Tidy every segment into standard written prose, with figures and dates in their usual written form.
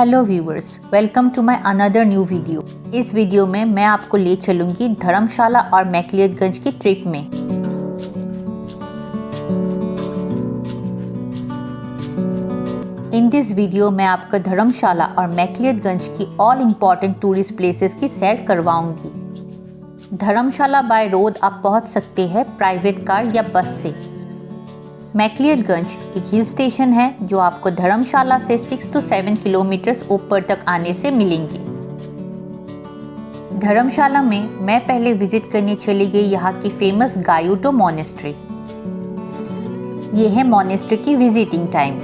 Hello viewers, welcome to my another new video. इस video में मैं आपको ले चलूंगी धर्मशाला और मैक्लियतगंज की ट्रिप में। इन दिस वीडियो मैं आपको धर्मशाला और मैक्लियतगंज की ऑल इम्पॉर्टेंट टूरिस्ट प्लेसेस की सैर करवाऊंगी। धर्मशाला बाय रोड आप पहुंच सकते हैं प्राइवेट कार या बस से। मैक्लियतगंज एक हिल स्टेशन है जो आपको धर्मशाला से 6 to 7 किलोमीटर्स ऊपर तक आने से मिलेंगे। धर्मशाला में मैं पहले विजिट करने चली गई यहाँ की फेमस गायुटो मोनेस्ट्री। ये है मोनेस्ट्री की विजिटिंग टाइम।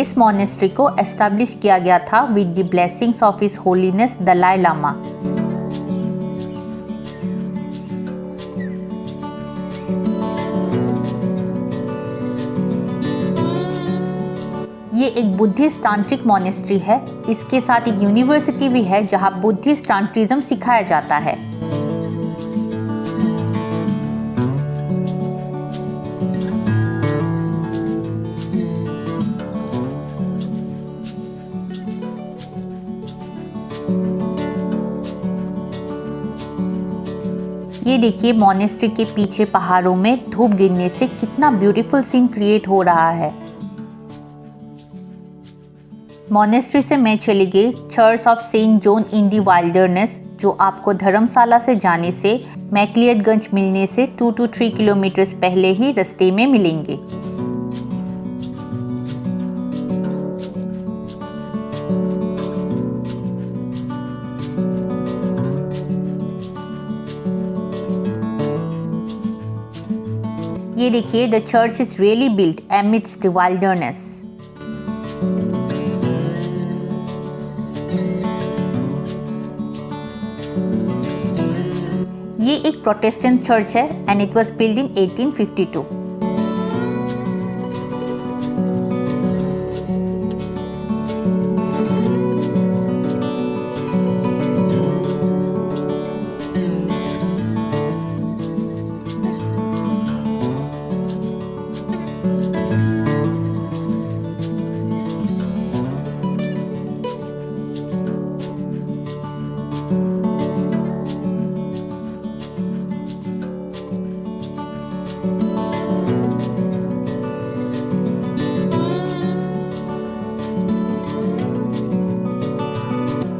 इस मोनेस्ट्री को एस्टैब्लिश किया गया था with the blessings of his holiness Dalai Lama. ये एक बुद्धिस्ट तांत्रिक मोनेस्ट्री है। इसके साथ एक यूनिवर्सिटी भी है जहां बुद्धिस्ट तांत्रिज्म सिखाया जाता है। ये देखिए मोनेस्ट्री के पीछे पहाड़ों में धूप गिरने से कितना ब्यूटीफुल सीन क्रिएट हो रहा है। मोनेस्ट्री से मैं चली गई church of Saint John in the wilderness, जो आपको धर्मशाला से जाने से मैक्लियतगंज मिलने से 2 to 3 किलोमीटर्स पहले ही रास्ते में मिलेंगे। ये देखिए the church is really built amidst the wilderness. ये एक प्रोटेस्टेंट चर्च है and it was build in 1852।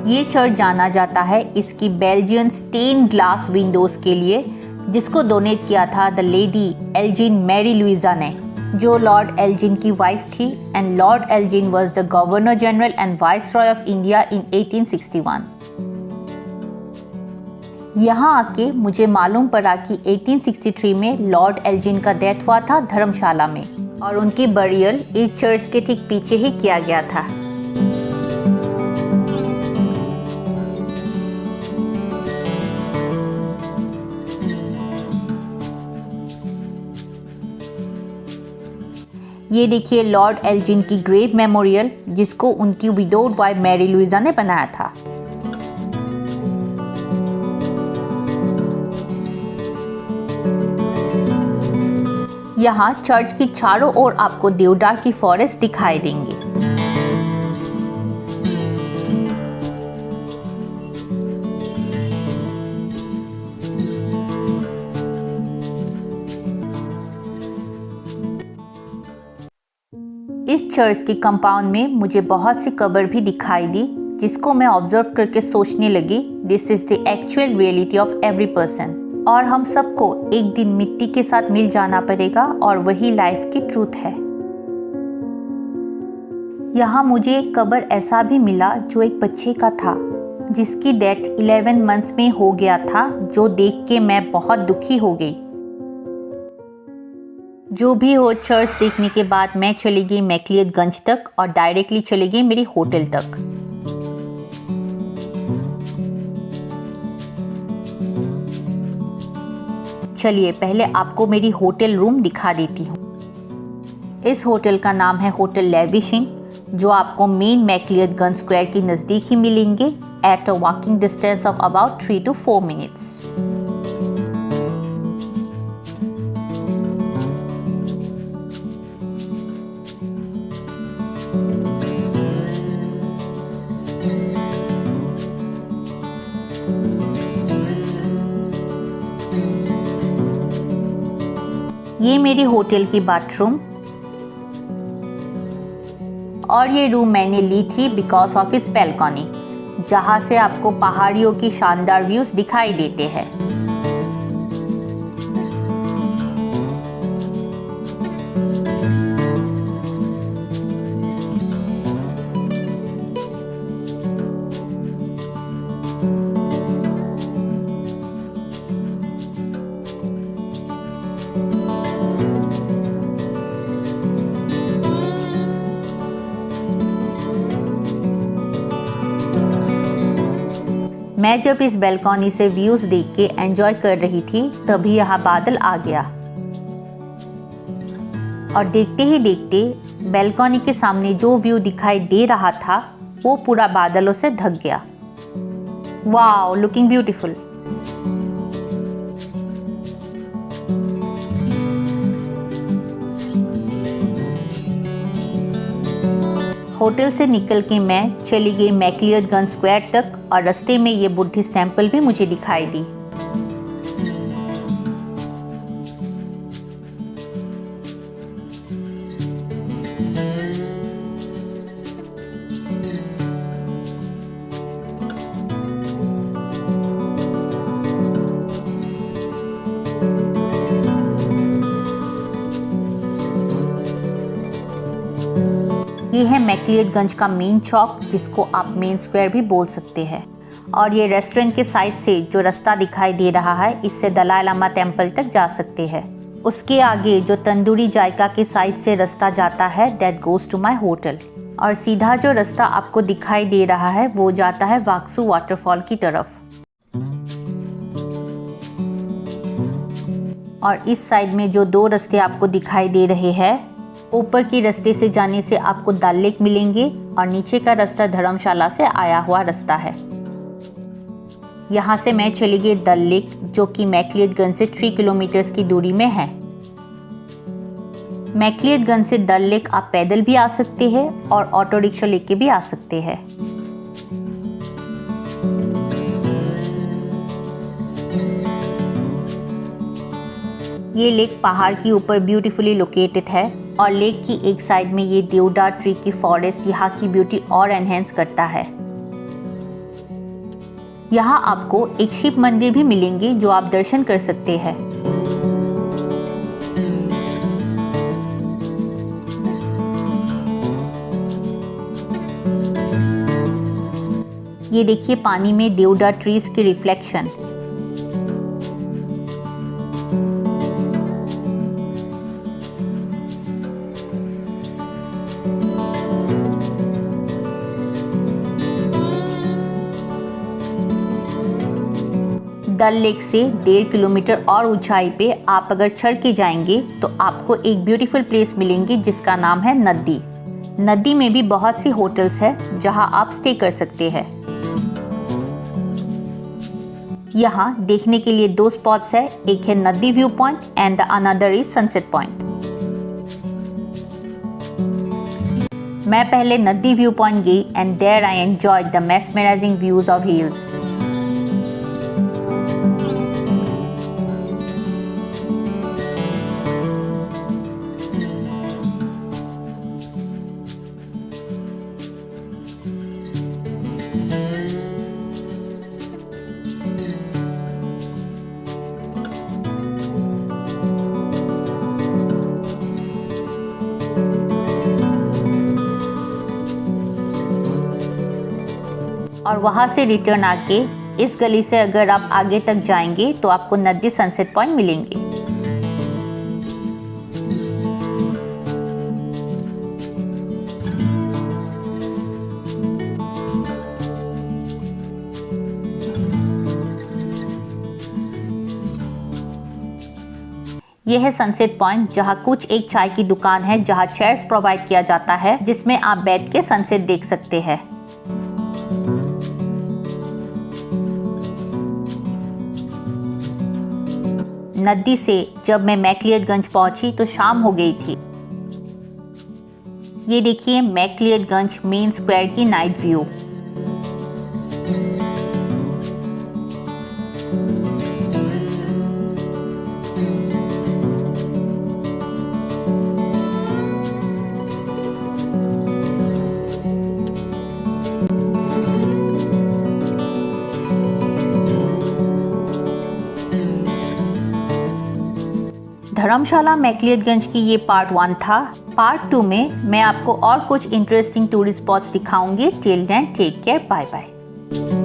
ये चर्च जाना जाता है इसकी बेल्जियन स्टेन ग्लास विंडोज के लिए, जिसको डोनेट किया था the lady Elgin Mary Louisa ने, जो लॉर्ड एल्जिन की वाइफ थी। And lord Elgin was the governor general and viceroy of India in 1861। यहाँ आके मुझे मालूम पड़ा कि 1863 में लॉर्ड एल्जिन का डेथ हुआ था धर्मशाला में, और उनकी बरियल इस चर्च के ठीक पीछे ही किया गया था। ये देखिए लॉर्ड एल्जिन की ग्रेव मेमोरियल, जिसको उनकी विडोड वाइफ मैरी लुइजा ने बनाया था। यहाँ चर्च की चारों ओर आपको देवदार की फॉरेस्ट दिखाई देंगे। इस चर्च के कंपाउंड में मुझे बहुत सी कब्र भी दिखाई दी, जिसको मैं ऑब्जर्व करके सोचने लगी this is the actual reality of every person, और हम सबको एक दिन मिट्टी के साथ मिल जाना पड़ेगा और वही लाइफ की ट्रूथ है। यहाँ मुझे एक कब्र ऐसा भी मिला जो एक बच्चे का था, जिसकी डेथ 11 मंथ्स में हो गया था, जो देख के मैं बहुत दुखी हो गई। जो भी हो, चर्च देखने के बाद मैं चली गई मैक्लियतगंज तक और डायरेक्टली चली गई मेरी होटल तक। चलिए पहले आपको मेरी होटल रूम दिखा देती हूँ। इस होटल का नाम है होटल लेविशिंग, जो आपको मेन मैक्लियतगंज स्क्वायर के नज़दीक ही मिलेंगे at a walking distance of about 3 to 4 minutes। ये मेरी होटल की बाथरूम, और ये रूम मैंने ली थी बिकॉज ऑफ इट्स बैल्कनी, जहाँ से आपको पहाड़ियों की शानदार व्यूज दिखाई देते हैं। मैं जब इस बैल्कनी से व्यूज देख के एंजॉय कर रही थी तभी यहाँ बादल आ गया, और देखते ही देखते बैल्कनी के सामने जो व्यू दिखाई दे रहा था वो पूरा बादलों से ढक गया। Wow, looking beautiful. होटल से निकल के मैं चली गई मैक्लियडगंज स्क्वायर तक, और रास्ते में ये बुद्धिस्ट टेम्पल भी मुझे दिखाई दी। ये है मैक्लियडगंज का मेन चौक, जिसको आप मेन स्क्वायर भी बोल सकते हैं। और ये रेस्टोरेंट के साइड से जो रास्ता दिखाई दे रहा है, इससे दलाई लामा टेम्पल तक जा सकते हैं। उसके आगे जो तंदूरी जायका के साइड से रास्ता जाता है, that goes to my hotel. और सीधा जो रास्ता आपको दिखाई दे रहा है वो जाता है वाक्सू वाटरफॉल की तरफ। और इस साइड में जो दो रास्ते आपको दिखाई दे रहे हैं, ऊपर की रास्ते से जाने से आपको डल लेक मिलेंगे, और नीचे का रास्ता धर्मशाला से आया हुआ रास्ता है। यहाँ से मैं चली गई डल लेक, जो कि मैक्लियडगंज से 3 किलोमीटर की दूरी में है। मैक्लियडगंज से डल लेक आप पैदल भी आ सकते हैं और ऑटो रिक्शा लेके भी आ सकते हैं। ये लेक पहाड़ के ऊपर ब्यूटीफुली लोकेटेड है, और लेक की एक साइड में ये देवदार ट्री की फॉरेस्ट यहाँ की ब्यूटी और एनहेंस करता है। यहाँ आपको एक शिव मंदिर भी मिलेंगे जो आप दर्शन कर सकते हैं। ये देखिए पानी में देवदार ट्रीज की रिफ्लेक्शन। डल लेक से 1.5 किलोमीटर और ऊंचाई पे आप अगर चढ़ के जाएंगे तो आपको एक ब्यूटीफुल प्लेस मिलेंगी जिसका नाम है नदी। नदी में भी बहुत सी होटल्स है जहां आप स्टे कर सकते हैं। यहाँ देखने के लिए 2 स्पॉट्स है, एक है नदी view point and the another is sunset point. मैं पहले नदी व्यू पॉइंट गई and there I enjoyed the mesmerising views of hills. और वहाँ से रिटर्न आके इस गली से अगर आप आगे तक जाएंगे तो आपको नदी सनसेट पॉइंट मिलेंगे। यह है सनसेट पॉइंट, जहाँ कुछ एक चाय की दुकान है जहाँ चेयर्स प्रोवाइड किया जाता है जिसमें आप बैठ के सनसेट देख सकते हैं। नदी से जब मैं मैक्लियडगंज पहुंची तो शाम हो गई थी। ये देखिए मैक्लियडगंज मेन स्क्वायर की नाइट व्यू। धर्मशाला मैक्लियडगंज की ये पार्ट 1 था। पार्ट 2 में मैं आपको और कुछ इंटरेस्टिंग टूरिस्ट स्पॉट्स दिखाऊंगी। Till then take care, bye bye.